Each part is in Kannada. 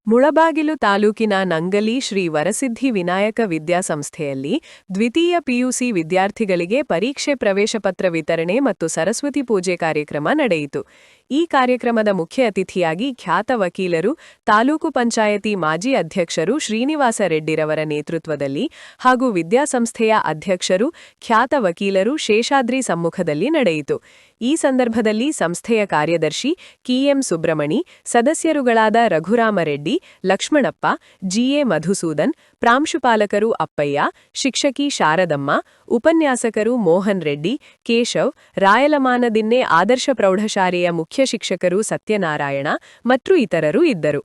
ಮುಳಬಾಗಿಲು ತಾಲೂಕಿನ ನಂಗಲಿ ಶ್ರೀ ವರಸಿದ್ಧಿ ವಿನಾಯಕ ವಿದ್ಯಾಸಂಸ್ಥೆಯಲ್ಲಿ ದ್ವಿತೀಯ ಪಿಯುಸಿ ವಿದ್ಯಾರ್ಥಿಗಳಿಗೆ ಪರೀಕ್ಷೆ ಪ್ರವೇಶ ಪತ್ರ ವಿತರಣೆ ಮತ್ತು ಸರಸ್ವತಿ ಪೂಜೆ ಕಾರ್ಯಕ್ರಮ ನಡೆಯಿತು. ಈ ಕಾರ್ಯಕ್ರಮದ ಮುಖ್ಯ ಅತಿಥಿಯಾಗಿ ಖ್ಯಾತ ವಕೀಲರು, ತಾಲೂಕು ಪಂಚಾಯತಿ ಮಾಜಿ ಅಧ್ಯಕ್ಷರು ಶ್ರೀನಿವಾಸ ರೆಡ್ಡಿರವರ ನೇತೃತ್ವದಲ್ಲಿ ಹಾಗೂ ವಿದ್ಯಾಸಂಸ್ಥೆಯ ಅಧ್ಯಕ್ಷರು, ಖ್ಯಾತ ವಕೀಲರು ಶೇಷಾದ್ರಿ ಸಮ್ಮುಖದಲ್ಲಿ ನಡೆಯಿತು. ಈ ಸಂದರ್ಭದಲ್ಲಿ ಸಂಸ್ಥೆಯ ಕಾರ್ಯದರ್ಶಿ ಕೆ.ಎಂ. ಸುಬ್ರಮಣಿ, ಸದಸ್ಯರುಗಳಾದ ರಘುರಾಮರೆಡ್ಡಿ, ಲಕ್ಷ್ಮಣಪ್ಪ, ಜಿ.ಎ. ಮಧುಸೂದನ್, ಪ್ರಾಂಶುಪಾಲಕರು ಅಪ್ಪಯ್ಯ, ಶಿಕ್ಷಕಿ ಶಾರದಮ್ಮ, ಉಪನ್ಯಾಸಕರು ಮೋಹನ್ ರೆಡ್ಡಿ, ಕೇಶವ್, ರಾಯಲಮಾನದಿನ್ನೆ ಆದರ್ಶ ಪ್ರೌಢಶಾಲೆಯ ಮುಖ್ಯ ಶಿಕ್ಷಕರು ಸತ್ಯನಾರಾಯಣ ಮತ್ತು ಇತರರು ಇದ್ದರು.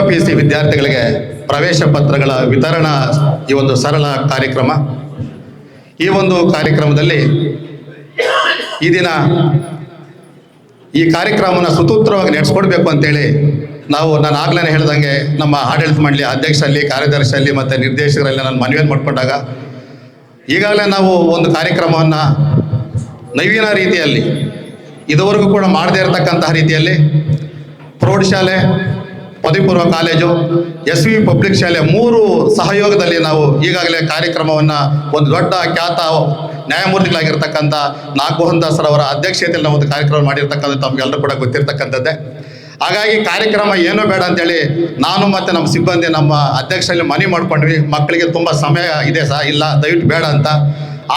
ಪಿಯುಸಿ ವಿದ್ಯಾರ್ಥಿಗಳಿಗೆ ಪ್ರವೇಶ ಪತ್ರಗಳ ವಿತರಣಾ ಈ ಒಂದು ಸರಳ ಕಾರ್ಯಕ್ರಮ. ಈ ಒಂದು ಕಾರ್ಯಕ್ರಮದಲ್ಲಿ ಈ ದಿನ ಈ ಕಾರ್ಯಕ್ರಮವನ್ನು ಸುಸೂತ್ರವಾಗಿ ನಡೆಸ್ಕೊಡ್ಬೇಕು ಅಂತೇಳಿ ನಾನು ಆಗ್ಲೇ ಹೇಳ್ದಂಗೆ ನಮ್ಮ ಆಡಳಿತ ಮಂಡಳಿ ಅಧ್ಯಕ್ಷರಲ್ಲಿ, ಕಾರ್ಯದರ್ಶಿಯಲ್ಲಿ ಮತ್ತು ನಿರ್ದೇಶಕರಲ್ಲಿ ನಾನು ಮನವಿಯನ್ನು ಮಾಡಿಕೊಂಡಾಗ ಈಗಾಗಲೇ ನಾವು ಒಂದು ಕಾರ್ಯಕ್ರಮವನ್ನು ನವೀನ ರೀತಿಯಲ್ಲಿ ಇದುವರೆಗೂ ಕೂಡ ಮಾಡದೇ ಇರತಕ್ಕಂತಹ ರೀತಿಯಲ್ಲಿ ಪ್ರೌಢಶಾಲೆ, ಪದವಿ ಪೂರ್ವ ಕಾಲೇಜು, SV ಪಬ್ಲಿಕ್ ಶಾಲೆ 3 ಸಹಯೋಗದಲ್ಲಿ ನಾವು ಈಗಾಗಲೇ ಕಾರ್ಯಕ್ರಮವನ್ನು ಒಂದು ದೊಡ್ಡ ಖ್ಯಾತ ನ್ಯಾಯಮೂರ್ತಿಗಳಾಗಿರ್ತಕ್ಕಂಥ ನಾಗಮೋಹನ್ ದಾಸರವರ ಅಧ್ಯಕ್ಷತೆಯಲ್ಲಿ ನಾವು ಒಂದು ಕಾರ್ಯಕ್ರಮ ಮಾಡಿರ್ತಕ್ಕಂಥ ತಮಗೆಲ್ಲರೂ ಕೂಡ ಗೊತ್ತಿರ್ತಕ್ಕಂಥದ್ದೇ. ಹಾಗಾಗಿ ಕಾರ್ಯಕ್ರಮ ಏನೂ ಬೇಡ ಅಂತೇಳಿ ನಾನು ಮತ್ತು ನಮ್ಮ ಸಿಬ್ಬಂದಿ ನಮ್ಮ ಅಧ್ಯಕ್ಷರಲ್ಲಿ ಮನವಿ ಮಾಡ್ಕೊಂಡ್ವಿ. ಮಕ್ಕಳಿಗೆ ತುಂಬ ಸಮಯ ಇದೆ ಇಲ್ಲ ದಯವಿಟ್ಟು ಬೇಡ ಅಂತ.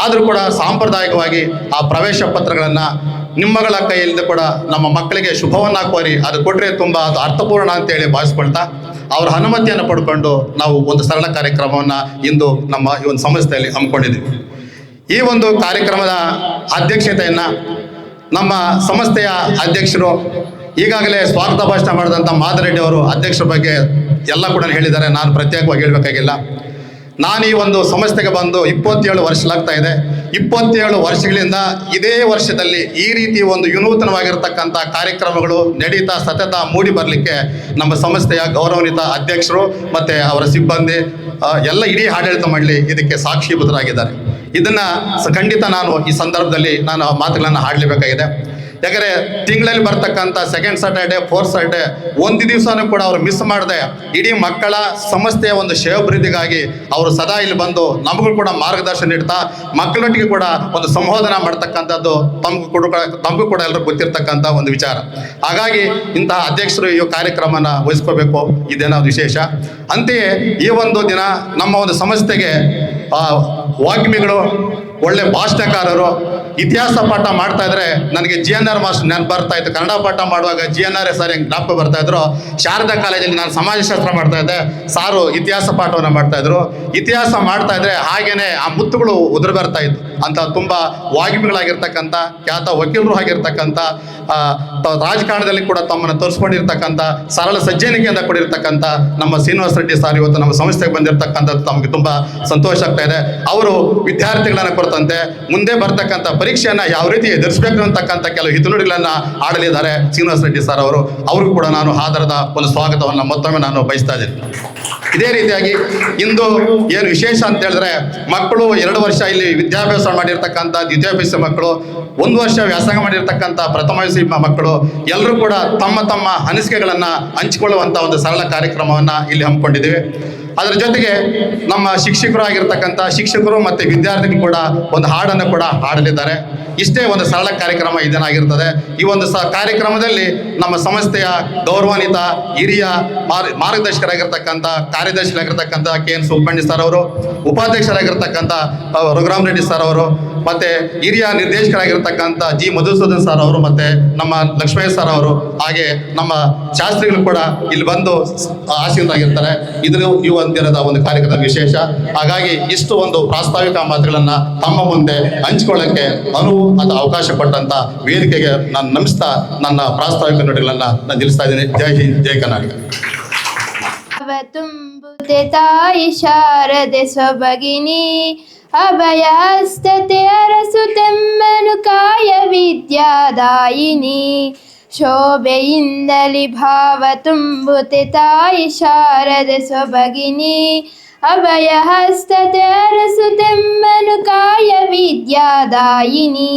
ಆದರೂ ಕೂಡ ಸಾಂಪ್ರದಾಯಿಕವಾಗಿ ಆ ಪ್ರವೇಶ ಪತ್ರಗಳನ್ನು ನಿಮ್ಮಗಳ ಕೈಯಿಂದ ಕೂಡ ನಮ್ಮ ಮಕ್ಕಳಿಗೆ ಶುಭವನ್ನು ಕೋರಿ ಅದು ಕೊಟ್ಟರೆ ತುಂಬ ಅದು ಅರ್ಥಪೂರ್ಣ ಅಂತೇಳಿ ಭಾವಿಸ್ಕೊಳ್ತಾ ಅವರ ಅನುಮತಿಯನ್ನು ಪಡ್ಕೊಂಡು ನಾವು ಒಂದು ಸರಳ ಕಾರ್ಯಕ್ರಮವನ್ನು ಇಂದು ನಮ್ಮ ಈ ಒಂದು ಸಂಸ್ಥೆಯಲ್ಲಿ ಹಮ್ಮಿಕೊಂಡಿದ್ದೀವಿ. ಈ ಒಂದು ಕಾರ್ಯಕ್ರಮದ ಅಧ್ಯಕ್ಷತೆಯನ್ನು ನಮ್ಮ ಸಂಸ್ಥೆಯ ಅಧ್ಯಕ್ಷರು ಈಗಾಗಲೇ ಸ್ವಾಗತ ಭಾಷಣ ಮಾಡಿದಂಥ ಮಾದರೆಡ್ಡಿ ಅವರು ಅಧ್ಯಕ್ಷರ ಬಗ್ಗೆ ಎಲ್ಲ ಕೂಡ ಹೇಳಿದ್ದಾರೆ. ನಾನು ಪ್ರತ್ಯೇಕವಾಗಿ ಹೇಳಬೇಕಾಗಿಲ್ಲ. ನಾನು ಈ ಒಂದು ಸಂಸ್ಥೆಗೆ ಬಂದು 27 ವರ್ಷಗಳಾಗ್ತಾ ಇದೆ. 27 ವರ್ಷಗಳಿಂದ ಇದೇ ವರ್ಷದಲ್ಲಿ ಈ ರೀತಿ ಒಂದು ವಿನೂತನವಾಗಿರ್ತಕ್ಕಂಥ ಕಾರ್ಯಕ್ರಮಗಳು ನಡೀತಾ ಸತತ ಮೂಡಿ ಬರಲಿಕ್ಕೆ ನಮ್ಮ ಸಂಸ್ಥೆಯ ಗೌರವಾನ್ವಿತ ಅಧ್ಯಕ್ಷರು ಮತ್ತು ಅವರ ಸಿಬ್ಬಂದಿ ಎಲ್ಲ ಇಡೀ ಆಡಳಿತ ಮಂಡಳಿ ಇದಕ್ಕೆ ಸಾಕ್ಷೀಭೂತರಾಗಿದ್ದಾರೆ. ಇದನ್ನು ಖಂಡಿತ ನಾನು ಈ ಸಂದರ್ಭದಲ್ಲಿ ನಾನು ಮಾತುಗಳನ್ನು ಆಡಲೇಬೇಕಾಗಿದೆ. ಯಾಕಂದರೆ ತಿಂಗಳಲ್ಲಿ ಬರ್ತಕ್ಕಂಥ ಸೆಕೆಂಡ್ ಸ್ಯಾಟರ್ಡೆ, ಫೋರ್ತ್ ಸ್ಯಾಟರ್ಡೆ ಒಂದು ದಿವಸನೂ ಕೂಡ ಅವರು ಮಿಸ್ ಮಾಡದೆ ಇಡೀ ಮಕ್ಕಳ ಸಂಸ್ಥೆಯ ಒಂದು ಶ್ರೇಯೋಭಿವೃದ್ಧಿಗಾಗಿ ಅವರು ಸದಾ ಇಲ್ಲಿ ಬಂದು ನಮಗೂ ಕೂಡ ಮಾರ್ಗದರ್ಶನ ನೀಡ್ತಾ ಮಕ್ಕಳೊಟ್ಟಿಗೆ ಕೂಡ ಒಂದು ಸಂಬೋಧನೆ ಮಾಡ್ತಕ್ಕಂಥದ್ದು ತಮಗೂ ಕೂಡ ಎಲ್ಲರೂ ಗೊತ್ತಿರ್ತಕ್ಕಂಥ ಒಂದು ವಿಚಾರ. ಹಾಗಾಗಿ ಇಂತಹ ಅಧ್ಯಕ್ಷರು ಈ ಕಾರ್ಯಕ್ರಮನ ವಹಿಸ್ಕೋಬೇಕು, ಇದೇನೋ ವಿಶೇಷ. ಅಂತೆಯೇ ಈ ಒಂದು ದಿನ ನಮ್ಮ ಒಂದು ಸಂಸ್ಥೆಗೆ ವಾಗ್ಮಿಗಳು ಒಳ್ಳೆ ಭಾಷಣಕಾರರು. ಇತಿಹಾಸ ಪಾಠ ಮಾಡ್ತಾ ಇದ್ರೆ ನನಗೆ GNR ಮಾಸ್ಟರ್ ನೆನಪು ಬರ್ತಾ ಇತ್ತು. ಕನ್ನಡ ಪಾಠ ಮಾಡುವಾಗ GNR ಸರ್ ಹೆಂಗೆ ಜ್ಞಾಪಕ ಬರ್ತಾ ಇದ್ರು. ಶಾರದಾ ಕಾಲೇಜಲ್ಲಿ ನಾನು ಸಮಾಜಶಾಸ್ತ್ರ ಮಾಡ್ತಾ ಇದ್ದೆ, ಸಾರು ಇತಿಹಾಸ ಪಾಠವನ್ನು ಮಾಡ್ತಾ ಇದ್ರು. ಇತಿಹಾಸ ಮಾಡ್ತಾ ಇದ್ರೆ ಹಾಗೇನೆ ಆ ಮುತ್ತುಗಳು ಉದುರು ಬರ್ತಾ ಇತ್ತು ಅಂತ ತುಂಬಾ ವಾಗ್ಮಿಗಳಾಗಿರ್ತಕ್ಕಂಥ, ಖ್ಯಾತ ವಕೀಲರು ಆಗಿರ್ತಕ್ಕಂಥ, ರಾಜಕಾರಣದಲ್ಲಿ ಕೂಡ ತಮ್ಮನ್ನು ತೋರಿಸ್ಕೊಂಡಿರ್ತಕ್ಕಂಥ, ಸರಳ ಸಜ್ಜನಿಕೆಯಿಂದ ಕೂಡಿರ್ತಕ್ಕಂಥ ನಮ್ಮ ಶ್ರೀನಿವಾಸ ರೆಡ್ಡಿ ಸಾರ್ ಇವತ್ತು ನಮ್ಮ ಸಂಸ್ಥೆಗೆ ಬಂದಿರತಕ್ಕಂಥದ್ದು ತಮಗೆ ತುಂಬಾ ಸಂತೋಷ ಆಗ್ತಾ ಇದೆ. ಅವರು ವಿದ್ಯಾರ್ಥಿಗಳನ್ನ ಕುರಿತಂತೆ ಮುಂದೆ ಬರ್ತಕ್ಕಂಥ ಪರೀಕ್ಷೆಯನ್ನ ಯಾವ ರೀತಿ ಎದುರಿಸಬೇಕು ಅಂತಕ್ಕಂಥ ಕೆಲವು ಹಿತನುಡಿಗಳನ್ನ ಆಡಲಿದ್ದಾರೆ ಶ್ರೀನಿವಾಸ ರೆಡ್ಡಿ ಸರ್ ಅವರು. ಅವ್ರಿಗೂ ಕೂಡ ನಾನು ಆಧಾರದ ಒಂದು ಸ್ವಾಗತವನ್ನು ಮತ್ತೊಮ್ಮೆ ನಾನು ಬಯಸ್ತಾ ಇದ್ದೀನಿ. ಇದೇ ರೀತಿಯಾಗಿ ಇಂದು ಏನು ವಿಶೇಷ ಅಂತ ಹೇಳಿದ್ರೆ, ಮಕ್ಕಳು 2 ವರ್ಷ ಇಲ್ಲಿ ವಿದ್ಯಾಭ್ಯಾಸ ಮಾಡಿರ್ತಕ್ಕಂಥ ದ್ವಿತೀಯ PUC ಮಕ್ಕಳು, 1 ವರ್ಷ ವ್ಯಾಸಂಗ ಮಾಡಿರ್ತಕ್ಕಂಥ ಪ್ರಥಮ PUC ಮಕ್ಕಳು ಎಲ್ಲರೂ ಕೂಡ ತಮ್ಮ ತಮ್ಮ ಅನಿಸಿಕೆಗಳನ್ನು ಹಂಚಿಕೊಳ್ಳುವಂಥ ಒಂದು ಸರಳ ಕಾರ್ಯಕ್ರಮವನ್ನು ಇಲ್ಲಿ ಹಮ್ಮಿಕೊಂಡಿದ್ದೀವಿ. ಅದರ ಜೊತೆಗೆ ನಮ್ಮ ಶಿಕ್ಷಕರು ಆಗಿರ್ತಕ್ಕಂಥ ಶಿಕ್ಷಕರು ಮತ್ತು ವಿದ್ಯಾರ್ಥಿಗಳು ಕೂಡ ಒಂದು ಹಾಡನ್ನು ಕೂಡ ಹಾಡಲಿದ್ದಾರೆ. ಇಷ್ಟೇ ಒಂದು ಸರಳ ಕಾರ್ಯಕ್ರಮ ಇದನ್ನಾಗಿರ್ತದೆ. ಈ ಒಂದು ಕಾರ್ಯಕ್ರಮದಲ್ಲಿ ನಮ್ಮ ಸಂಸ್ಥೆಯ ಗೌರವಾನ್ವಿತ ಹಿರಿಯ ಮಾರ್ಗದರ್ಶಕರಾಗಿರ್ತಕ್ಕಂಥ, ಕಾರ್ಯದರ್ಶಿಯಾಗಿರ್ತಕ್ಕಂಥ KN ಸುಬ್ಬಣ್ಣ ಸರ್ ಅವರು, ಉಪಾಧ್ಯಕ್ಷರಾಗಿರ್ತಕ್ಕಂಥ ರಘುರಾಮ್ ರೆಡ್ಡಿ ಸರ್ ಅವರು, ಮತ್ತೆ ಹಿರಿಯ ನಿರ್ದೇಶಕರಾಗಿರ್ತಕ್ಕಂಥ G ಮಧುಸೂದನ್ ಸರ್ ಅವರು, ಮತ್ತೆ ನಮ್ಮ ಲಕ್ಷ್ಮಯ್ಯ ಸರ್ ಅವರು, ಹಾಗೆ ನಮ್ಮ ಶಾಸ್ತ್ರಿಗಳು ಕೂಡ ಇಲ್ಲಿ ಬಂದು ಆಸೀನರಾಗಿರ್ತಾರೆ. ಇದು ಈ ಒಂದು ದಿನದ ಒಂದು ಕಾರ್ಯಕ್ರಮದ ವಿಶೇಷ. ಹಾಗಾಗಿ ಇಷ್ಟು ಒಂದು ಪ್ರಾಸ್ತಾವಿಕ ಮಾತುಗಳನ್ನು ತಮ್ಮ ಮುಂದೆ ಹಂಚಿಕೊಳ್ಳಕ್ಕೆ ಅಥವಾ ಅವಕಾಶ ಕೊಟ್ಟಂತ ವೇದಿಕೆಗೆ ನಾನು ನಮಿಸ್ತಾ ನನ್ನ ಪ್ರಾಸ್ತಾವಿಕ ನುಡಿಗಳನ್ನು ನಾನು ನಿಲ್ಲಿಸ್ತಾ ಇದ್ದೀನಿ. ಜೈ ಹಿಂದ್, ಜೈ ಕರ್ನಾಟಕ. ತುಂಬುತೆ ತಾಯಿ ಶಾರದೆ ಸೊಬಗಿನಿ, ಅಭಯ ಹಸ್ತತೆ ಅರಸುತೆಮ್ಮನು ಕಾಯ ವಿದ್ಯಾದಾಯಿನಿ. ಶೋಭೆಯಿಂದಲಿ ಭಾವ ತುಂಬುತೆ ತಾಯಿ ಶಾರದೆ ಸೊಬಗಿನಿ, ಅಭಯ ಹಸ್ತತೆ ಅರಸುತೆಮ್ಮನು ಕಾಯ ವಿದ್ಯಾದಾಯಿನಿ.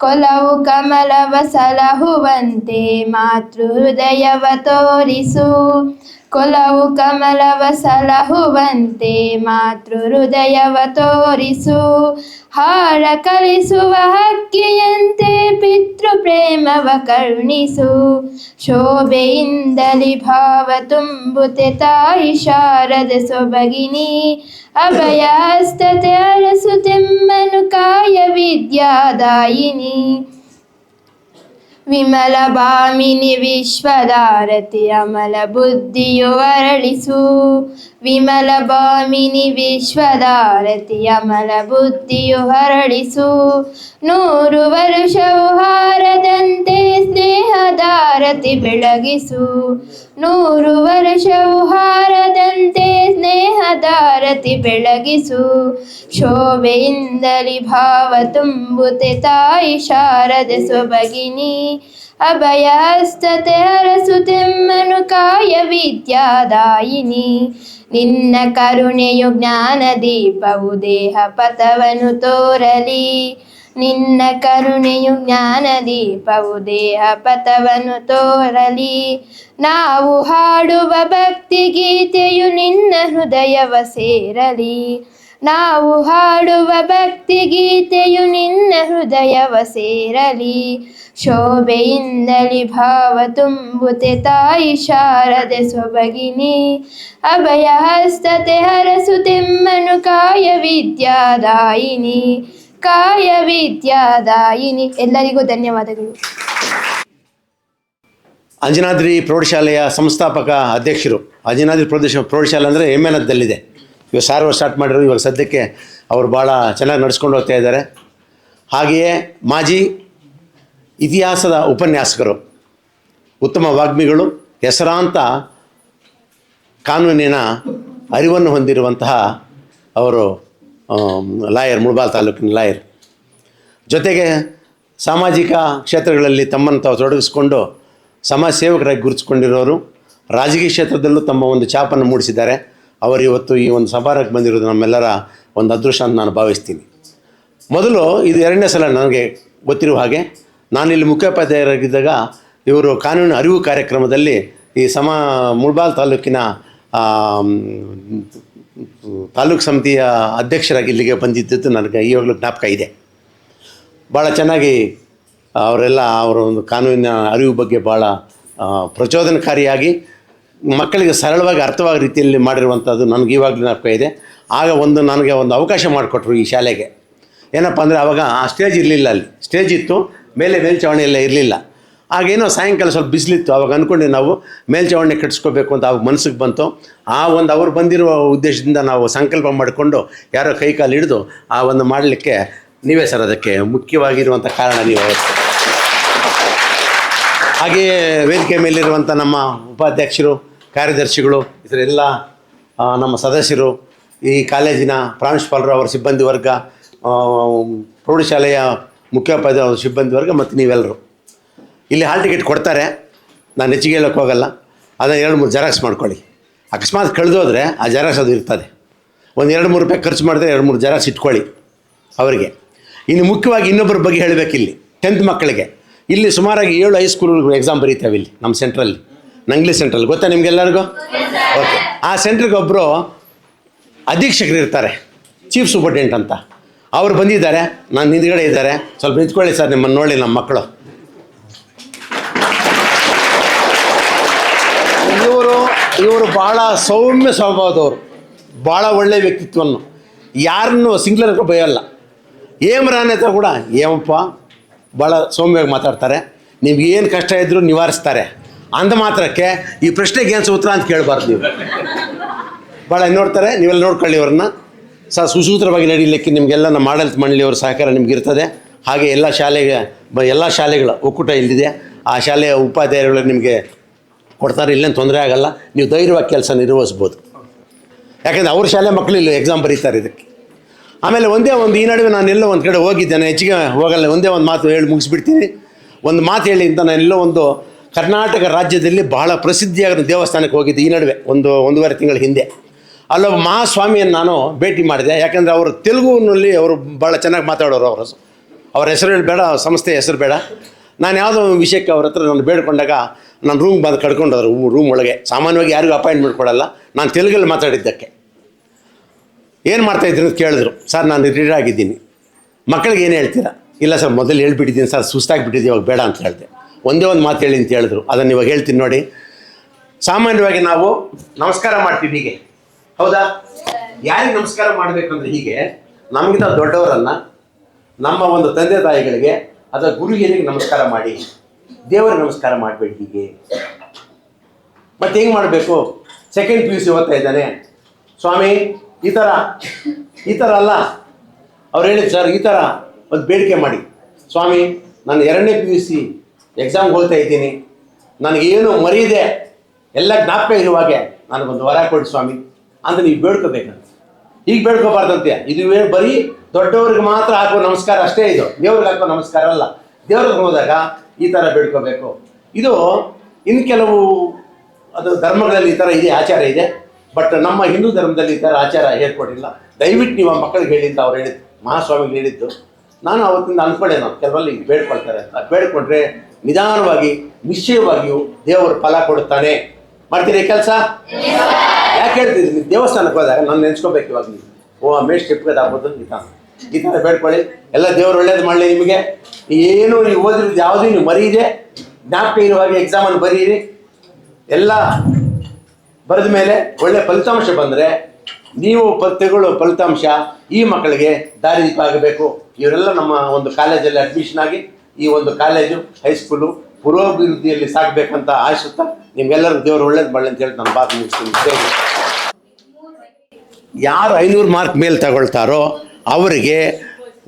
ಕೊಲವು ಕಮಲವ ಸಲಹುವಂತೆ ಮಾತೃ ಹೃದಯವ ತೋರಿಸು, ಕೊಲವು ಕಮಲವ ಸಲಹುವಂತೆ ಮಾತೃ ಹೃದಯವ ತೋರಿಸು. ಹಾರ ಕಲಿಸುವ ಹಕ್ಕಿಯಂತೆ ಪಿತೃ ಪ್ರೇಮವ ಕರುಣಿಸು. ಶೋಭೆಯಿಂದಲಿ ಭಾವ ತುಂಬುತೆ ತಾಯಿ ಶಾರದೆ ಸೊಬಗಿನಿ, ಅಭಯ ಹಸ್ತತೆ ಅರಸುತೆಮ್ಮನು ಕಾಯ ವಿದ್ಯಾದಾಯಿನಿ. ವಿಮಲ ಭಾಮಿನಿ ವಿಶ್ವದಾರತಿ ಅಮಲ ಬುದ್ಧಿಯು ಅರಳಿಸು. ವಿಮಲ ಭಾಮಿನಿ ವಿಶ್ವದಾರತಿ ಅಮಲ ಬುದ್ಧಿಯು ಹರಳಿಸು. 100 ವರುಷವು ಹಾರದಂತೆ ಸ್ನೇಹದಾರತಿ ಬೆಳಗಿಸು. 100 ವರುಷವು ಹಾರದಂತೆ ಸ್ನೇಹದಾರತಿ ಬೆಳಗಿಸು. ಶೋಭೆಯಿಂದಲಿ ಭಾವ ತುಂಬುತೆ ತಾಯಿ ಶಾರದೆ ಸೊಬಗಿನಿ, ಅಭಯ ಹಸ್ತತೆ ಅರಸುತೆಮ್ಮನು ಕಾಯ ವಿದ್ಯಾದಾಯಿನಿ. ನಿನ್ನ ಕರುಣೆಯು ಜ್ಞಾನ ದೀಪವು ದೇಹ ಪಥವನ್ನು ತೋರಲಿ. ನಿನ್ನ ಕರುಣೆಯು ಜ್ಞಾನ ದೀಪವು ದೇಹ ಪಥವನ್ನು ತೋರಲಿ. ನಾವು ಹಾಡುವ ಭಕ್ತಿ ಗೀತೆಯು ನಿನ್ನ ಹೃದಯವ ಸೇರಲಿ. ನಾವು ಹಾಡುವ ಭಕ್ತಿ ಗೀತೆಯು ನಿನ್ನ ಹೃದಯವ ಸೇರಲಿ. ಶೋಭೆಯಿಂದಲಿ ಭಾವ ತುಂಬುತೆ ತಾಯಿ ಶಾರದೆ ಸೊಬಗಿನಿ, ಅಭಯ ಹಸ್ತತೆ ಹರಸುತೆಮ್ಮನು ಕಾಯ ವಿದ್ಯಾದಾಯಿನಿ, ಕಾಯ ವಿದ್ಯಾದಾಯಿನಿ. ಎಲ್ಲರಿಗೂ ಧನ್ಯವಾದಗಳು. ಅಂಜನಾದ್ರಿ ಪ್ರೌಢಶಾಲೆಯ ಸಂಸ್ಥಾಪಕ ಅಧ್ಯಕ್ಷರು. ಅಂಜನಾದ್ರಿ ಪ್ರೌಢಶಾಲೆ ಅಂದರೆ ಎಮ್ಮೆನದಲ್ಲಿದೆ. ಇವಾಗ ಸಾರು ಸ್ಟಾರ್ಟ್ ಮಾಡಿದ್ರು. ಇವಾಗ ಸದ್ಯಕ್ಕೆ ಅವರು ಭಾಳ ಚೆನ್ನಾಗಿ ನಡೆಸ್ಕೊಂಡು ಹೋಗ್ತಾ ಇದ್ದಾರೆ. ಹಾಗೆಯೇ ಮಾಜಿ ಇತಿಹಾಸದ ಉಪನ್ಯಾಸಕರು, ಉತ್ತಮ ವಾಗ್ಮಿಗಳು, ಹೆಸರಾಂತ ಕಾನೂನಿನ ಅರಿವನ್ನು ಹೊಂದಿರುವಂತಹ ಅವರು ಲಾಯರ್, ಮುಳಬಾಲ್ ತಾಲೂಕಿನ ಲಾಯರ್. ಜೊತೆಗೆ ಸಾಮಾಜಿಕ ಕ್ಷೇತ್ರಗಳಲ್ಲಿ ತಮ್ಮನ್ನು ತಾವು ತೊಡಗಿಸ್ಕೊಂಡು ಸಮಾಜ ಸೇವಕರಾಗಿ ಗುರುತಿಸ್ಕೊಂಡಿರೋರು. ರಾಜಕೀಯ ಕ್ಷೇತ್ರದಲ್ಲೂ ತಮ್ಮ ಒಂದು ಛಾಪನ್ನು ಮೂಡಿಸಿದ್ದಾರೆ. ಅವರು ಇವತ್ತು ಈ ಒಂದು ಸಭಾರಕ್ಕೆ ಬಂದಿರೋದು ನಮ್ಮೆಲ್ಲರ ಒಂದು ಅದೃಷ್ಟ ಅಂತ ನಾನು ಭಾವಿಸ್ತೀನಿ. ಮೊದಲು ಇದು 2ನೇ ಸಲ ನನಗೆ ಗೊತ್ತಿರುವ ಹಾಗೆ ನಾನಿಲ್ಲಿ ಮುಖ್ಯೋಪಾಧ್ಯಾಯರಾಗಿದ್ದಾಗ ಇವರು ಕಾನೂನು ಅರಿವು ಕಾರ್ಯಕ್ರಮದಲ್ಲಿ ಈ ಮುಳಬಾಲ್ ತಾಲೂಕಿನ ತಾಲೂಕು ಸಮಿತಿಯ ಅಧ್ಯಕ್ಷರಾಗಿ ಇಲ್ಲಿಗೆ ಬಂದಿದ್ದದ್ದು ನನಗೆ ಈವಾಗಲೂ ಜ್ಞಾಪಕ ಇದೆ. ಭಾಳ ಚೆನ್ನಾಗಿ ಅವರೆಲ್ಲ ಅವರ ಒಂದು ಕಾನೂನಿನ ಅರಿವು ಬಗ್ಗೆ ಭಾಳ ಪ್ರಚೋದನಕಾರಿಯಾಗಿ ಮಕ್ಕಳಿಗೆ ಸರಳವಾಗಿ ಅರ್ಥವಾಗೋ ರೀತಿಯಲ್ಲಿ ಮಾಡಿರುವಂಥದ್ದು ನನಗೆ ಇವಾಗಲೂ ಜ್ಞಾಪಕ ಇದೆ. ಆಗ ನನಗೆ ಒಂದು ಅವಕಾಶ ಮಾಡಿಕೊಟ್ರು ಈ ಶಾಲೆಗೆ. ಏನಪ್ಪ ಅಂದರೆ ಆವಾಗ ಆ ಸ್ಟೇಜ್ ಇರಲಿಲ್ಲ, ಅಲ್ಲಿ ಸ್ಟೇಜ್ ಇತ್ತು, ಮೇಲೆ ಮೇಲ್ಛಾವಣಿ ಎಲ್ಲ ಇರಲಿಲ್ಲ. ಆಗೇನೋ ಸಾಯಂಕಾಲ ಸ್ವಲ್ಪ ಬಿಸಿಲಿತ್ತು. ಆವಾಗ ಅಂದ್ಕೊಂಡೆ ನಾವು ಮೇಲ್ಛಾವಣಿ ಕಟ್ಟಿಸ್ಕೋಬೇಕು ಅಂತ ಆವಾಗ ಮನಸ್ಸಿಗೆ ಬಂತು. ಆ ಒಂದು ಅವ್ರು ಬಂದಿರುವ ಉದ್ದೇಶದಿಂದ ನಾವು ಸಂಕಲ್ಪ ಮಾಡಿಕೊಂಡು ಯಾರೋ ಕೈ ಕಾಲು ಹಿಡಿದು ಆ ಒಂದು ಮಾಡಲಿಕ್ಕೆ ನೀವೇ ಸರ್ ಅದಕ್ಕೆ ಮುಖ್ಯವಾಗಿರುವಂಥ ಕಾರಣ ನೀವು. ಹಾಗೆಯೇ ವೇದಿಕೆ ಮೇಲಿರುವಂಥ ನಮ್ಮ ಉಪಾಧ್ಯಕ್ಷರು, ಕಾರ್ಯದರ್ಶಿಗಳು, ಇದರೆಲ್ಲ ನಮ್ಮ ಸದಸ್ಯರು, ಈ ಕಾಲೇಜಿನ ಪ್ರಾಂಶುಪಾಲರು, ಅವರ ಸಿಬ್ಬಂದಿ ವರ್ಗ, ಪ್ರೌಢಶಾಲೆಯ ಮುಖ್ಯೋಪಾಧ್ಯಾಯ ಸಿಬ್ಬಂದಿ ವರ್ಗ ಮತ್ತು ನೀವೆಲ್ಲರೂ ಇಲ್ಲಿ ಹಾಲ್ ಟಿಕೆಟ್ ಕೊಡ್ತಾರೆ. ನಾನು ಹೆಚ್ಚಿಗೆ ಹೇಳೋಕ್ಕೆ ಹೋಗಲ್ಲ. ಅದನ್ನು 2-3 ಜೆರಾಕ್ಸ್ ಮಾಡ್ಕೊಳ್ಳಿ. ಅಕಸ್ಮಾತ್ ಕಳೆದೋದ್ರೆ ಆ ಜೆರಾಕ್ಸ್ ಅದು ಇರ್ತದೆ. ಒಂದು 2-3 ರೂಪಾಯಿ ಖರ್ಚು ಮಾಡಿದ್ರೆ 2-3 ಜೆರಾಕ್ಸ್ ಇಟ್ಕೊಳ್ಳಿ ಅವರಿಗೆ. ಇನ್ನು ಮುಖ್ಯವಾಗಿ ಇನ್ನೊಬ್ಬರ ಬಗ್ಗೆ ಹೇಳಬೇಕು. ಇಲ್ಲಿ 10th ಮಕ್ಕಳಿಗೆ ಇಲ್ಲಿ ಸುಮಾರಾಗಿ 7 ಹೈಸ್ಕೂಲ್ಗಳು ಎಕ್ಸಾಮ್ ಬರೀತಾವೆ ಇಲ್ಲಿ ನಮ್ಮ ಸೆಂಟ್ರಲ್ಲಿ, ನಂಗ್ಲಿ ಸೆಂಟ್ರಲ್ಲಿ. ಗೊತ್ತಾ ನಿಮಗೆಲ್ಲರಿಗೂ? ಓಕೆ. ಆ ಸೆಂಟ್ರಿಗೆ ಒಬ್ಬರು ಅಧೀಕ್ಷಕರು ಇರ್ತಾರೆ, ಚೀಫ್ ಸೂಪರ್ಟೆಂಟ್ ಅಂತ. ಅವರು ಬಂದಿದ್ದಾರೆ, ನಾನು ಹಿಂದ್ಗಡೆ ಇದ್ದಾರೆ. ಸ್ವಲ್ಪ ನಿಂತ್ಕೊಳ್ಳಿ ಸರ್, ನಿಮ್ಮನ್ನು ನೋಡಿ ನಮ್ಮ ಮಕ್ಕಳು. ಇವರು ಭಾಳ ಸೌಮ್ಯ ಸ್ವಭಾವದವರು, ಭಾಳ ಒಳ್ಳೆಯ ವ್ಯಕ್ತಿತ್ವವನ್ನು, ಯಾರನ್ನು ಸಿಂಗ್ಲರ್ಗೂ ಬೈಯಲ್ಲ. ಏಮ್ರಾನೆ ಹತ್ರ ಕೂಡ ಏಮಪ್ಪ ಭಾಳ ಸೌಮ್ಯವಾಗಿ ಮಾತಾಡ್ತಾರೆ. ನಿಮ್ಗೆ ಏನು ಕಷ್ಟ ಇದ್ದರೂ ನಿವಾರಿಸ್ತಾರೆ. ಅಂದ ಮಾತ್ರಕ್ಕೆ ಈ ಪ್ರಶ್ನೆಗೆ ಏನು ಉತ್ತರ ಅಂತ ಕೇಳಬಾರ್ದು ನೀವು. ಭಾಳ ನೋಡ್ತಾರೆ. ನೀವೆಲ್ಲ ನೋಡ್ಕೊಳ್ಳಿ ಅವ್ರನ್ನ. ಸುಸೂತ್ರವಾಗಿ ನಡೀಲಿಕ್ಕೆ ನಿಮಗೆಲ್ಲ ನಮ್ಮ ಆಡಳಿತ ಮಂಡಳಿಯವರ ಸಹಕಾರ ನಿಮಗಿರ್ತದೆ. ಹಾಗೆ ಎಲ್ಲ ಶಾಲೆಗಳ ಒಕ್ಕೂಟ ಇಲ್ಲಿದೆ. ಆ ಶಾಲೆಯ ಉಪಾಧ್ಯಾಯರುಗಳು ನಿಮಗೆ ಕೊಡ್ತಾರೆ. ಇಲ್ಲೇನು ತೊಂದರೆ ಆಗಲ್ಲ. ನೀವು ಧೈರ್ಯವಾಗಿ ಕೆಲಸ ನಿರ್ವಹಿಸ್ಬೋದು. ಯಾಕೆಂದರೆ ಅವ್ರ ಶಾಲೆ ಮಕ್ಕಳು ಇಲ್ಲಿ ಎಕ್ಸಾಮ್ ಬರೀತಾರೆ ಇದಕ್ಕೆ. ಆಮೇಲೆ ಈ ನಡುವೆ ನಾನು ಎಲ್ಲೋ ಒಂದು ಕಡೆ ಹೋಗಿದ್ದೇನೆ, ಹೆಚ್ಚಿಗೆ ಹೋಗಲ್ಲ. ಒಂದೇ ಒಂದು ಮಾತು ಹೇಳಿ ಮುಗಿಸ್ಬಿಡ್ತೀನಿ. ಒಂದು ಮಾತು ಹೇಳಿ ಅಂತ ನಾನು ಎಲ್ಲೋ ಒಂದು ಕರ್ನಾಟಕ ರಾಜ್ಯದಲ್ಲಿ ಬಹಳ ಪ್ರಸಿದ್ಧಿಯಾಗಿರೋ ದೇವಸ್ಥಾನಕ್ಕೆ ಹೋಗಿದ್ದೆ ಈ ನಡುವೆ, 1-1.5 ತಿಂಗಳ ಹಿಂದೆ. ಅಲ್ಲೊಬ್ಬ ಮಹಾಸ್ವಾಮಿಯನ್ನು ನಾನು ಭೇಟಿ ಮಾಡಿದೆ. ಯಾಕೆಂದರೆ ಅವರು ತೆಲುಗುನಲ್ಲಿ ಅವರು ಭಾಳ ಚೆನ್ನಾಗಿ ಮಾತಾಡೋರು. ಅವ್ರ ಹೆಸರು ಬೇಡ, ಸಂಸ್ಥೆ ಹೆಸರು ಬೇಡ. ನಾನು ಯಾವುದೋ ವಿಷಯಕ್ಕೆ ಅವ್ರ ಹತ್ರ ನಾನು ಬೇಡ್ಕೊಂಡಾಗ ನಾನು ರೂಮ್ ಬಂದು ಕಡ್ಕೊಂಡೋದ್ರು. ರೂಮ್ ಒಳಗೆ ಸಾಮಾನ್ಯವಾಗಿ ಯಾರಿಗೂ ಅಪಾಯಿಂಟ್ಮೆಂಟ್ ಕೊಡಲ್ಲ. ನಾನು ತೆಲುಗಲ್ಲಿ ಮಾತಾಡಿದ್ದಕ್ಕೆ ಏನು ಮಾಡ್ತಾಯಿದ್ದೀನಿ ಅಂತ ಕೇಳಿದ್ರು. ಸರ್ ನಾನು ರಿಟೈರ್ಡ್ ಆಗಿದ್ದೀನಿ, ಮಕ್ಕಳಿಗೆ ಏನು ಹೇಳ್ತೀರಾ? ಇಲ್ಲ ಸರ್ ಮೊದಲು ಹೇಳ್ಬಿಟ್ಟಿದ್ದೀನಿ ಸರ್, ಸುಸ್ತಾಗಿಬಿಟ್ಟಿದ್ದೀವಿ, ಇವಾಗ ಬೇಡ ಅಂತ ಹೇಳಿದೆ. ಒಂದೇ ಒಂದು ಮಾತು ಹೇಳಿ ಅಂತ ಹೇಳಿದ್ರು. ಅದನ್ನು ಇವಾಗ ಹೇಳ್ತೀನಿ ನೋಡಿ. ಸಾಮಾನ್ಯವಾಗಿ ನಾವು ನಮಸ್ಕಾರ ಮಾಡ್ತೀವಿ ಹೀಗೆ, ಹೌದಾ? ಯಾರಿಗೆ ನಮಸ್ಕಾರ ಮಾಡಬೇಕಂದ್ರೆ ಹೀಗೆ ನಮಗಿಂತ ದೊಡ್ಡವರನ್ನು, ನಮ್ಮ ಒಂದು ತಂದೆ ತಾಯಿಗಳಿಗೆ ಅಥವಾ ಗುರು ಹಿರಿಯರಿಗೆ ನಮಸ್ಕಾರ ಮಾಡಿ, ದೇವರಿಗೆ ನಮಸ್ಕಾರ ಮಾಡಬೇಡಿ ಹೀಗೆ. ಮತ್ತೆ ಹೆಂಗೆ ಮಾಡಬೇಕು? ಸೆಕೆಂಡ್ PUC ಓದ್ತಾ ಇದ್ದಾನೆ, ಸ್ವಾಮಿ ಈ ಥರ ಅಲ್ಲ. ಅವ್ರು ಹೇಳಿದ್ರು ಸರ್ ಈ ಥರ ಒಂದು ಬೇಡಿಕೆ ಮಾಡಿ, ಸ್ವಾಮಿ ನಾನು 2ನೇ PUC ಎಕ್ಸಾಮ್ಗೆ ಹೋಗ್ತಾ ಇದ್ದೀನಿ, ನನಗೇನು ಮರೀದೆ ಎಲ್ಲ ಜ್ಞಾಪಕ ಇರುವಾಗೆ ನನಗೊಂದು ವರ ಕೊಡಿ ಸ್ವಾಮಿ ಅಂತ ನೀವು ಬೇಡ್ಕೋಬೇಕಂತ. ಹೀಗೆ ಬೇಡ್ಕೋಬಾರ್ದಂತೆ. ಇದು ಬರೀ ದೊಡ್ಡವ್ರಿಗೆ ಮಾತ್ರ ಹಾಕೋ ನಮಸ್ಕಾರ ಅಷ್ಟೇ. ಇದು ದೇವ್ರಿಗೆ ಹಾಕೋ ನಮಸ್ಕಾರ ಅಲ್ಲ. ದೇವ್ರಿಗೆ ಹೋದಾಗ ಈ ಥರ ಬೇಡ್ಕೋಬೇಕು. ಇದು ಇನ್ನು ಕೆಲವು ಧರ್ಮಗಳಲ್ಲಿ ಈ ಥರ ಇದೆ, ಆಚಾರ ಇದೆ. ಬಟ್ ನಮ್ಮ ಹಿಂದೂ ಧರ್ಮದಲ್ಲಿ ಈ ಥರ ಆಚಾರ ಹೇಳ್ಕೊಟ್ಟಿಲ್ಲ. ದಯವಿಟ್ಟು ನೀವು ಆ ಮಕ್ಕಳಿಗೆ ಹೇಳಿ ಅಂತ ಅವ್ರು ಹೇಳಿದ್ದು, ಮಹಾಸ್ವಾಮಿಗೆ ಹೇಳಿದ್ದು. ನಾನು ಅವತ್ತಿಂದ ಅಂದ್ಕೊಂಡೆ, ನಾವು ಕೆಲವಲ್ಲಿ ಬೇಡ್ಕೊಳ್ತಾರೆ ಅಂತ. ಬೇಡ್ಕೊಂಡ್ರೆ ನಿಧಾನವಾಗಿ ನಿಶ್ಚಯವಾಗಿಯೂ ದೇವರು ಫಲ ಕೊಡುತ್ತಾನೆ. ಮಾಡ್ತೀರಿ ಕೆಲಸ? ಯಾಕೆ ಹೇಳ್ತೀರಿ? ನೀವು ದೇವಸ್ಥಾನಕ್ಕೆ ಹೋದಾಗ ನಾನು ನೆನೆಸ್ಕೋಬೇಕು ಇವಾಗ ನೀವು. ಮೇಷ್ ಟಿಪ್ಕೋದಾಗ್ಬೋದು. ಈ ಥರ ಬೇಡ್ಕೊಳ್ಳಿ. ಎಲ್ಲ ದೇವರು ಒಳ್ಳೇದು ಮಾಡಲಿ ನಿಮಗೆ. ಏನು ನೀವು ಓದಿರೋದು ಯಾವುದೂ ನೀವು ಮರೀದೆ ಜ್ಞಾಪಕ ಇರುವಾಗ ಎಕ್ಸಾಮನ್ನು ಬರೀರಿ. ಎಲ್ಲ ಬರೆದ ಮೇಲೆ ಒಳ್ಳೆ ಫಲಿತಾಂಶ ಬಂದರೆ ನೀವು ತೆಗೊಳ್ಳೋ ಫಲಿತಾಂಶ ಈ ಮಕ್ಕಳಿಗೆ ದಾರಿದೀಪ ಆಗಬೇಕು. ಇವರೆಲ್ಲ ನಮ್ಮ ಒಂದು ಕಾಲೇಜಲ್ಲಿ ಅಡ್ಮಿಷನ್ ಆಗಿ ಈ ಒಂದು ಕಾಲೇಜು ಹೈಸ್ಕೂಲು ಪುರೋಭಿವೃದ್ಧಿಯಲ್ಲಿ ಸಾಗಬೇಕಂತ ಆಶಿಸ್ತಾ ನಿಮ್ಗೆಲ್ಲರಿಗೂ ದೇವರು ಒಳ್ಳೇದು ಮಾಡಲಿ ಅಂತ ಹೇಳಿ ನಾನು ಮಾತು ಮುಗಿಸ್ತೀನಿ. ಯಾರು 500 ಮಾರ್ಕ್ ಮೇಲೆ ತಗೊಳ್ತಾರೋ ಅವರಿಗೆ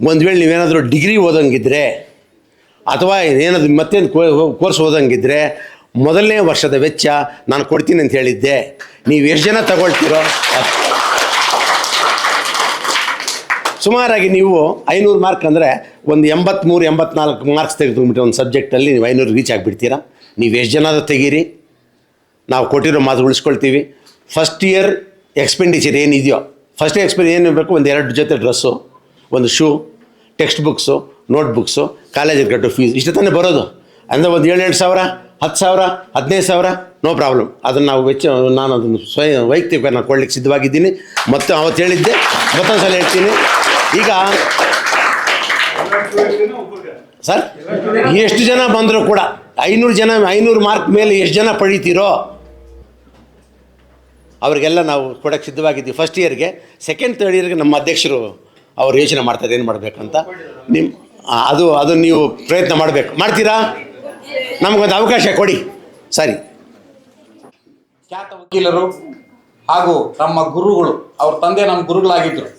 ಒಂದು ವೇಳೆ ನೀವೇನಾದರೂ ಡಿಗ್ರಿ ಓದಂಗಿದ್ರೆ ಅಥವಾ ಏನಾದರೂ ಮತ್ತೇನು ಕೋರ್ಸ್ ಓದಂಗಿದ್ರೆ ಮೊದಲನೇ ವರ್ಷದ ವೆಚ್ಚ ನಾನು ಕೊಡ್ತೀನಿ ಅಂತ ಹೇಳಿದ್ದೆ. ನೀವು ಎಷ್ಟು ಜನ ತಗೊಳ್ತೀರೋ ಸುಮಾರಾಗಿ ನೀವು 500 ಮಾರ್ಕ್ ಅಂದರೆ ಒಂದು 83-84 ಮಾರ್ಕ್ಸ್ ತೆಗೆದುಕೊಂಡ್ಬಿಟ್ಟು ಒಂದು ಸಬ್ಜೆಕ್ಟಲ್ಲಿ ನೀವು 500 ರೀಚ್ ಆಗಿಬಿಡ್ತೀರಾ. ನೀವು ಎಷ್ಟು ಜನ ತೆಗೀರಿ, ನಾವು ಕೊಟ್ಟಿರೋ ಮಾತು ಉಳಿಸ್ಕೊಳ್ತೀವಿ. ಫಸ್ಟ್ ಇಯರ್ ಎಕ್ಸ್ಪೆಂಡಿಚರ್ ಏನಿದೆಯೋ, ಫಸ್ಟ್ ಏನು ಬೇಕು, ಒಂದು 2 ಜೊತೆ ಡ್ರೆಸ್ಸು, ಒಂದು shoe, text books, note books, ಕಾಲೇಜಿಗೆ ಕಟ್ಟೋ ಫೀಸ್ ಇಷ್ಟು ತಾನೇ ಬರೋದು. ಅಂದರೆ ಒಂದು 7-8 ಸಾವಿರ, 10 ಸಾವಿರ, 15 ಸಾವಿರ, ನೋ ಪ್ರಾಬ್ಲಮ್. ಅದನ್ನು ನಾವು ನಾನು ಅದನ್ನು ವೈಯಕ್ತಿಕ ನಾನು ಕೊಡ್ಲಿಕ್ಕೆ ಸಿದ್ಧವಾಗಿದ್ದೀನಿ. ಮತ್ತು ಅವತ್ತು ಹೇಳಿದ್ದೆ, ಮತ್ತೊಂದು ಸಲ ಹೇಳ್ತೀನಿ. ಈಗ ಸರ್ ಎಷ್ಟು ಜನ ಬಂದರೂ ಕೂಡ 500 ಮಾರ್ಕ್ ಮೇಲೆ ಎಷ್ಟು ಜನ ಪಡೀತೀರೋ ಅವರಿಗೆಲ್ಲ ನಾವು ಕೊಡೋಕ್ಕೆ ಸಿದ್ಧವಾಗಿದ್ದೀವಿ. ಫಸ್ಟ್ ಇಯರ್ಗೆ. ಸೆಕೆಂಡ್, ಥರ್ಡ್ ಇಯರ್ಗೆ ನಮ್ಮ ಅಧ್ಯಕ್ಷರು ಅವ್ರು ಯೋಚನೆ ಮಾಡ್ತಾರೆ ಏನು ಮಾಡಬೇಕಂತ. ನಿಮ್ಮ ಅದು ನೀವು ಪ್ರಯತ್ನ ಮಾಡಬೇಕು. ಮಾಡ್ತೀರಾ? ನಮಗೊಂದು ಅವಕಾಶ ಕೊಡಿ. ಸರಿ. ಖ್ಯಾತ ವಕೀಲರು ಹಾಗೂ ನಮ್ಮ ಗುರುಗಳು, ಅವ್ರ ತಂದೆ ನಮ್ಮ ಗುರುಗಳಾಗಿದ್ದರು.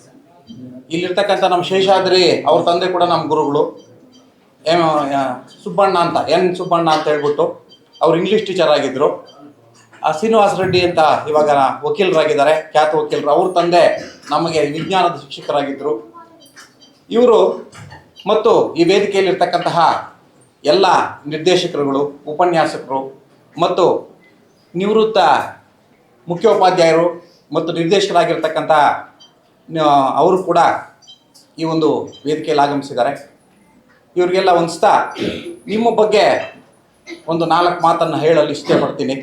ಇಲ್ಲಿರ್ತಕ್ಕಂಥ ನಮ್ಮ ಶೇಷಾದ್ರಿ ಅವ್ರ ತಂದೆ ಕೂಡ ನಮ್ಮ ಗುರುಗಳು. ಸುಬ್ಬಣ್ಣ ಅಂತ, ಎನ್ ಸುಬ್ಬಣ್ಣ ಅಂತ ಹೇಳ್ಬಿಟ್ಟು ಅವ್ರು ಇಂಗ್ಲೀಷ್ ಟೀಚರ್ ಆಗಿದ್ದರು. ಶ್ರೀನಿವಾಸ ರೆಡ್ಡಿ ಅಂತ ಇವಾಗ ವಕೀಲರಾಗಿದ್ದಾರೆ, ಖ್ಯಾತ ವಕೀಲರು. ಅವ್ರ ತಂದೆ ನಮಗೆ ವಿಜ್ಞಾನದ ಶಿಕ್ಷಕರಾಗಿದ್ದರು. ಇವರು ಮತ್ತು ಈ ವೇದಿಕೆಯಲ್ಲಿರ್ತಕ್ಕಂತಹ ಎಲ್ಲ ನಿರ್ದೇಶಕರುಗಳು, ಉಪನ್ಯಾಸಕರು ಮತ್ತು ನಿವೃತ್ತ ಮುಖ್ಯೋಪಾಧ್ಯಾಯರು ಮತ್ತು ನಿರ್ದೇಶಕರಾಗಿರ್ತಕ್ಕಂಥ ಅವರು ಕೂಡ ಈ ಒಂದು ವೇದಿಕೆಯಲ್ಲಿ ಆಗಮಿಸಿದ್ದಾರೆ. ಇವರಿಗೆಲ್ಲ ಹೊಂದಿಸ್ತಾ ನಿಮ್ಮ ಬಗ್ಗೆ ಒಂದು 4 ಮಾತನ್ನು ಹೇಳಲು ಇಷ್ಟಪಡ್ತೀನಿ.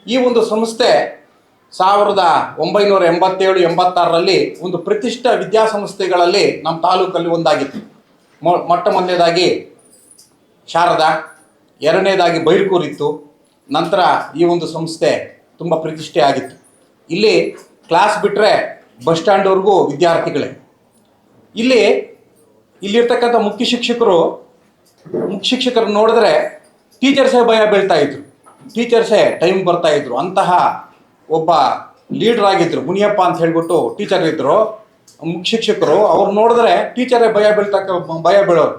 ಈ ಒಂದು ಸಂಸ್ಥೆ 1987-86ರಲ್ಲಿ ಒಂದು ಪ್ರತಿಷ್ಠ ವಿದ್ಯಾಸಂಸ್ಥೆಗಳಲ್ಲಿ ನಮ್ಮ ತಾಲೂಕಲ್ಲಿ ಒಂದಾಗಿತ್ತು. ಮೊಟ್ಟ ಮೊದಲನೇದಾಗಿ ಶಾರದಾ, ಎರಡನೇದಾಗಿ ಬೈರ್ಕೂರಿತ್ತು. ನಂತರ ಈ ಒಂದು ಸಂಸ್ಥೆ ತುಂಬ ಪ್ರತಿಷ್ಠೆ ಆಗಿತ್ತು. ಇಲ್ಲಿ ಕ್ಲಾಸ್ ಬಿಟ್ಟರೆ ಬಸ್ ಸ್ಟ್ಯಾಂಡ್ವರೆಗೂ ವಿದ್ಯಾರ್ಥಿಗಳೇ. ಇಲ್ಲಿರ್ತಕ್ಕಂಥ ಮುಖ್ಯ ಶಿಕ್ಷಕರು ನೋಡಿದ್ರೆ ಟೀಚರ್ಸೇ ಭಯ ಬೀಳ್ತಾ ಇದ್ರು, ಟೀಚರ್ಸೇ ಟೈಮ್ ಬರ್ತಾ ಇದ್ರು. ಅಂತಹ ಒಬ್ಬ ಲೀಡರ್ ಆಗಿದ್ರು, ಮುನಿಯಪ್ಪ ಅಂತ ಹೇಳ್ಬಿಟ್ಟು ಟೀಚರ್ ಇದ್ರು, ಮುಖ್ಯ ಶಿಕ್ಷಕರು. ಅವ್ರು ನೋಡಿದ್ರೆ ಟೀಚರೇ ಭಯ ಬೀಳೋರು.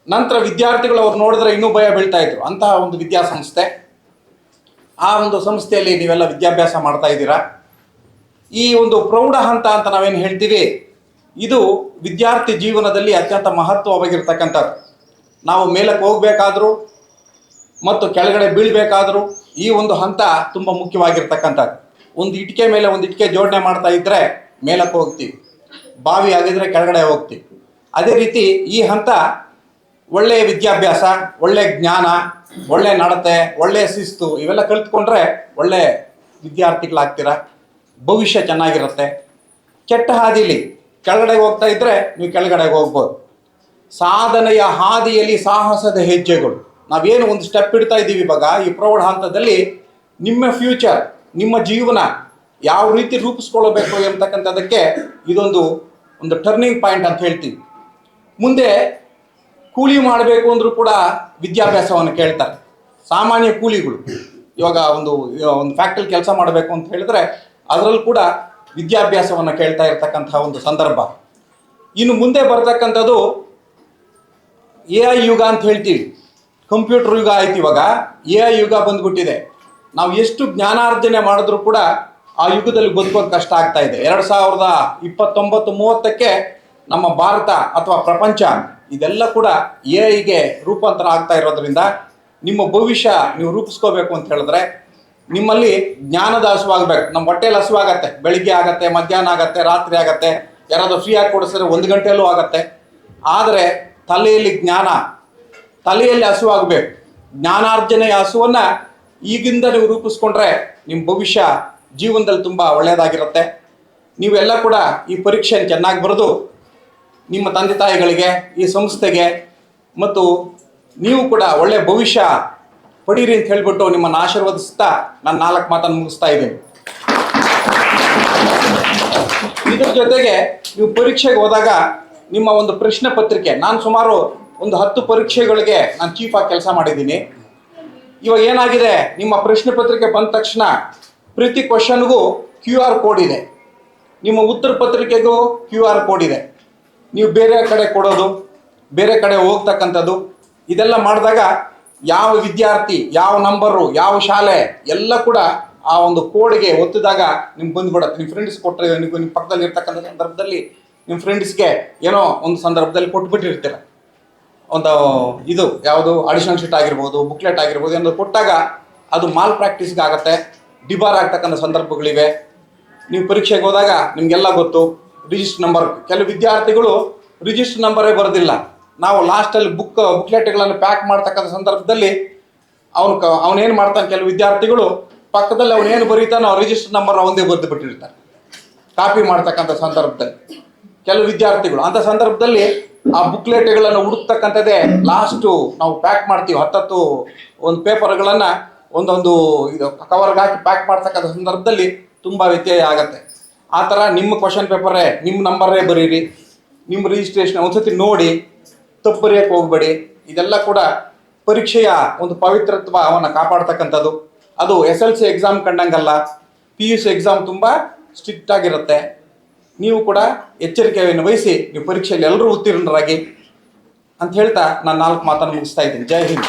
ನಂತರ ವಿದ್ಯಾರ್ಥಿಗಳು ಅವ್ರು ನೋಡಿದ್ರೆ ಇನ್ನೂ ಭಯ ಬೀಳ್ತಾ ಇದ್ರು. ಅಂತಹ ಒಂದು ವಿದ್ಯಾಸಂಸ್ಥೆ. ಆ ಒಂದು ಸಂಸ್ಥೆಯಲ್ಲಿ ನೀವೆಲ್ಲ ವಿದ್ಯಾಭ್ಯಾಸ ಮಾಡ್ತಾ ಇದ್ದೀರಾ. ಈ ಒಂದು ಪ್ರೌಢ ಹಂತ ಅಂತ ನಾವೇನು ಹೇಳ್ತೀವಿ, ಇದು ವಿದ್ಯಾರ್ಥಿ ಜೀವನದಲ್ಲಿ ಅತ್ಯಂತ ಮಹತ್ವವಾಗಿರ್ತಕ್ಕಂಥದ್ದು. ನಾವು ಮೇಲಕ್ಕೆ ಹೋಗಬೇಕಾದ್ರೂ ಮತ್ತು ಕೆಳಗಡೆ ಬೀಳಬೇಕಾದ್ರೂ ಈ ಒಂದು ಹಂತ ತುಂಬ ಮುಖ್ಯವಾಗಿರ್ತಕ್ಕಂಥದ್ದು. ಒಂದು ಇಟ್ಟಿಗೆ ಮೇಲೆ ಒಂದು ಇಟ್ಟಿಗೆ ಜೋಡಣೆ ಮಾಡ್ತಾ ಇದ್ದರೆ ಮೇಲಕ್ಕೆ ಹೋಗ್ತೀವಿ, ಬಾವಿ ಆಗಿದ್ರೆ ಕೆಳಗಡೆ ಹೋಗ್ತೀವಿ. ಅದೇ ರೀತಿ ಈ ಹಂತ ಒಳ್ಳೆಯ ವಿದ್ಯಾಭ್ಯಾಸ, ಒಳ್ಳೆಯ ಜ್ಞಾನ, ಒಳ್ಳೆಯ ನಡತೆ, ಒಳ್ಳೆಯ ಶಿಸ್ತು ಇವೆಲ್ಲ ಕಲಿತ್ಕೊಂಡ್ರೆ ಒಳ್ಳೆ ವಿದ್ಯಾರ್ಥಿಗಳಾಗ್ತೀರ, ಭವಿಷ್ಯ ಚೆನ್ನಾಗಿರುತ್ತೆ. ಕೆಟ್ಟ ಹಾದಿಲಿ ಕೆಳಗಡೆಗೆ ಹೋಗ್ತಾ ಇದ್ದರೆ ನೀವು ಕೆಳಗಡೆಗೆ ಹೋಗ್ಬೋದು. ಸಾಧನೆಯ ಹಾದಿಯಲ್ಲಿ ಸಾಹಸದ ಹೆಜ್ಜೆಗಳು. ನಾವೇನು ಒಂದು ಸ್ಟೆಪ್ ಇಡ್ತಾ ಇದ್ದೀವಿ ಇವಾಗ ಈ ಪ್ರೌಢ ಹಂತದಲ್ಲಿ, ನಿಮ್ಮ ಫ್ಯೂಚರ್, ನಿಮ್ಮ ಜೀವನ ಯಾವ ರೀತಿ ರೂಪಿಸ್ಕೊಳ್ಬೇಕು ಎಂಬತಕ್ಕಂಥದ್ದಕ್ಕೆ ಇದೊಂದು ಟರ್ನಿಂಗ್ ಪಾಯಿಂಟ್ ಅಂತ ಹೇಳ್ತೀವಿ. ಮುಂದೆ ಕೂಲಿ ಮಾಡಬೇಕು ಅಂದರೂ ಕೂಡ ವಿದ್ಯಾಭ್ಯಾಸವನ್ನು ಕೇಳ್ತಾರೆ. ಸಾಮಾನ್ಯ ಕೂಲಿಗಳು ಇವಾಗ ಒಂದು ಫ್ಯಾಕ್ಟ್ರಿ ಕೆಲಸ ಮಾಡಬೇಕು ಅಂತ ಹೇಳಿದ್ರೆ ಅದರಲ್ಲೂ ಕೂಡ ವಿದ್ಯಾಭ್ಯಾಸವನ್ನು ಕೇಳ್ತಾ ಇರ್ತಕ್ಕಂಥ ಒಂದು ಸಂದರ್ಭ. ಇನ್ನು ಮುಂದೆ ಬರ್ತಕ್ಕಂಥದ್ದು AI ಯುಗ ಅಂತ ಹೇಳ್ತೀವಿ, ಕಂಪ್ಯೂಟರ್ ಯುಗ ಆಯ್ತು. ಇವಾಗ AI ಯುಗ ಬಂದ್ಬಿಟ್ಟಿದೆ. ನಾವು ಎಷ್ಟು ಜ್ಞಾನಾರ್ಜನೆ ಮಾಡಿದ್ರೂ ಕೂಡ ಆ ಯುಗದಲ್ಲಿ ಬದುಕೋದು ಕಷ್ಟ ಆಗ್ತಾ ಇದೆ. 2029-30ಕ್ಕೆ ನಮ್ಮ ಭಾರತ ಅಥವಾ ಪ್ರಪಂಚ ಇದೆಲ್ಲ ಕೂಡ AI ರೂಪಾಂತರ ಆಗ್ತಾ ಇರೋದ್ರಿಂದ ನಿಮ್ಮ ಭವಿಷ್ಯ ನೀವು ರೂಪಿಸ್ಕೋಬೇಕು ಅಂತ ಹೇಳಿದ್ರೆ ನಿಮ್ಮಲ್ಲಿ ಜ್ಞಾನದ ಹಸುವಾಗಬೇಕು. ನಮ್ಮ ಹೊಟ್ಟೆಯಲ್ಲಿ ಹಸುವಾಗತ್ತೆ, ಬೆಳಿಗ್ಗೆ ಆಗತ್ತೆ, ಮಧ್ಯಾಹ್ನ ಆಗತ್ತೆ, ರಾತ್ರಿ ಆಗತ್ತೆ, ಯಾರಾದರೂ ಫ್ರೀಯಾಗಿ ಕೊಡಿಸಿದ್ರೆ 1 ಗಂಟೆಯಲ್ಲೂ ಆಗತ್ತೆ. ಆದರೆ ತಲೆಯಲ್ಲಿ ಜ್ಞಾನ, ತಲೆಯಲ್ಲಿ ಹಸುವಾಗಬೇಕು. ಜ್ಞಾನಾರ್ಜನೆಯ ಹಸುವನ್ನು ಈಗಿಂದ ನೀವು ರೂಪಿಸ್ಕೊಂಡ್ರೆ ನಿಮ್ಮ ಭವಿಷ್ಯ ಜೀವನದಲ್ಲಿ ತುಂಬ ಒಳ್ಳೆಯದಾಗಿರುತ್ತೆ. ನೀವೆಲ್ಲ ಕೂಡ ಈ ಪರೀಕ್ಷೆಯನ್ನು ಚೆನ್ನಾಗಿ ಬರೆದು ನಿಮ್ಮ ತಂದೆ ತಾಯಿಗಳಿಗೆ, ಈ ಸಂಸ್ಥೆಗೆ ಮತ್ತು ನೀವು ಕೂಡ ಒಳ್ಳೆಯ ಭವಿಷ್ಯ ಪಡೀರಿ ಅಂತ ಹೇಳ್ಬಿಟ್ಟು ನಿಮ್ಮನ್ನು ಆಶೀರ್ವದಿಸ್ತಾ ನಾನು 4 ಮಾತನ್ನು ಮುಗಿಸ್ತಾ ಇದ್ದೀನಿ. ಇದ್ರ ಜೊತೆಗೆ ನೀವು ಪರೀಕ್ಷೆಗೆ ಹೋದಾಗ ನಿಮ್ಮ ಒಂದು ಪ್ರಶ್ನೆ ಪತ್ರಿಕೆ, ನಾನು ಸುಮಾರು 10 ಪರೀಕ್ಷೆಗಳಿಗೆ ನಾನು ಚೀಫ್ ಆಗಿ ಕೆಲಸ ಮಾಡಿದ್ದೀನಿ. ಇವಾಗ ಏನಾಗಿದೆ, ನಿಮ್ಮ ಪ್ರಶ್ನೆ ಪತ್ರಿಕೆ ಬಂದ ತಕ್ಷಣ ಪ್ರತಿ ಕ್ವಶನ್ಗೂ QR ಕೋಡ್ ಇದೆ, ನಿಮ್ಮ ಉತ್ತರ ಪತ್ರಿಕೆಗೂ QR ಕೋಡ್ ಇದೆ. ನೀವು ಬೇರೆ ಕಡೆ ಕೊಡೋದು, ಬೇರೆ ಕಡೆ ಹೋಗ್ತಕ್ಕಂಥದ್ದು ಇದೆಲ್ಲ ಮಾಡಿದಾಗ ಯಾವ ವಿದ್ಯಾರ್ಥಿ, ಯಾವ ನಂಬರು, ಯಾವ ಶಾಲೆ ಎಲ್ಲ ಕೂಡ ಆ ಒಂದು ಕೋಡ್ಗೆ ಒತ್ತಿದಾಗ ನಿಮ್ಗೆ ಬಂದ್ಬಿಡತ್ತೆ. ನಿಮ್ಮ ಫ್ರೆಂಡ್ಸ್ ಕೊಟ್ಟರೆ, ನಿಮ್ಮ ಪಕ್ಕದಲ್ಲಿ ಇರ್ತಕ್ಕಂಥ ಸಂದರ್ಭದಲ್ಲಿ ನಿಮ್ಮ ಫ್ರೆಂಡ್ಸ್ಗೆ ಏನೋ ಒಂದು ಸಂದರ್ಭದಲ್ಲಿ ಕೊಟ್ಬಿಟ್ಟಿರ್ತೀರ. ಇದು ಯಾವುದು ಅಡಿಷನಲ್ ಶೀಟ್ ಆಗಿರ್ಬೋದು, ಬುಕ್ಲೆಟ್ ಆಗಿರ್ಬೋದು, ಏನಾದ್ರು ಕೊಟ್ಟಾಗ ಅದು ಮಾಲ್ ಪ್ರಾಕ್ಟೀಸ್ಗೆ ಆಗುತ್ತೆ, ಡಿಬಾರ್ ಆಗ್ತಕ್ಕಂಥ ಸಂದರ್ಭಗಳಿವೆ. ನೀವು ಪರೀಕ್ಷೆಗೆ ಹೋದಾಗ ನಿಮಗೆಲ್ಲ ಗೊತ್ತು, ರಿಜಿಸ್ಟರ್ ನಂಬರ್. ಕೆಲವು ವಿದ್ಯಾರ್ಥಿಗಳು ರಿಜಿಸ್ಟರ್ ನಂಬರೇ ಬರೋದಿಲ್ಲ. ನಾವು ಲಾಸ್ಟಲ್ಲಿ ಬುಕ್ಲೆಟ್ಗಳನ್ನು ಪ್ಯಾಕ್ ಮಾಡ್ತಕ್ಕಂಥ ಸಂದರ್ಭದಲ್ಲಿ ಅವನೇನು ಮಾಡ್ತಾನೆ, ಕೆಲವು ವಿದ್ಯಾರ್ಥಿಗಳು ಪಕ್ಕದಲ್ಲಿ ಅವನೇನು ಬರೀತಾನೋ ರಿಜಿಸ್ಟರ್ ನಂಬರ್ ಅವನದೇ ಬರೆದು ಬಿಟ್ಟಿರ್ತಾರೆ, ಕಾಪಿ ಮಾಡ್ತಕ್ಕಂಥ ಸಂದರ್ಭದಲ್ಲಿ ಕೆಲವು ವಿದ್ಯಾರ್ಥಿಗಳು. ಅಂಥ ಸಂದರ್ಭದಲ್ಲಿ ಆ ಬುಕ್ಲೆಟ್ಗಳನ್ನು ಹುಡುಕ್ತಕ್ಕಂಥದ್ದೇ ಲಾಸ್ಟು ನಾವು ಪ್ಯಾಕ್ ಮಾಡ್ತೀವಿ. 10 ಒಂದು ಪೇಪರ್ಗಳನ್ನು ಒಂದೊಂದು ಇದು ಕವರ್ಗೆ ಹಾಕಿ ಪ್ಯಾಕ್ ಮಾಡ್ತಕ್ಕಂಥ ಸಂದರ್ಭದಲ್ಲಿ ತುಂಬ ವ್ಯತ್ಯಯ ಆಗುತ್ತೆ. ಆ ಥರ ನಿಮ್ಮ ಕ್ವಶನ್ ಪೇಪರೇ, ನಿಮ್ಮ ನಂಬರೇ ಬರೀರಿ. ನಿಮ್ಮ ರಿಜಿಸ್ಟ್ರೇಷನ್ ಒಂದ್ಸತಿ ನೋಡಿ, ತಪ್ಪು ಬರೆಯಕ್ಕೆ ಹೋಗ್ಬೇಡಿ. ಇದೆಲ್ಲ ಕೂಡ ಪರೀಕ್ಷೆಯ ಒಂದು ಪವಿತ್ರತ್ವವನ್ನು ಕಾಪಾಡ್ತಕ್ಕಂಥದ್ದು. ಅದು SLC ಎಕ್ಸಾಮ್ ಕಂಡಂಗಲ್ಲ, PUC ಎಕ್ಸಾಮ್ ತುಂಬ ಸ್ಟ್ರಿಕ್ಟ್ ಆಗಿರುತ್ತೆ. ನೀವು ಕೂಡ ಎಚ್ಚರಿಕೆಯನ್ನು ವಹಿಸಿ ನೀವು ಪರೀಕ್ಷೆಯಲ್ಲಿ ಎಲ್ಲರೂ ಉತ್ತೀರ್ಣರಾಗಿ ಅಂತ ಹೇಳ್ತಾ ನಾನು 4 ಮಾತನ್ನು ಮುಗಿಸ್ತಾ ಇದ್ದೀನಿ. ಜೈ ಹಿಂದ್.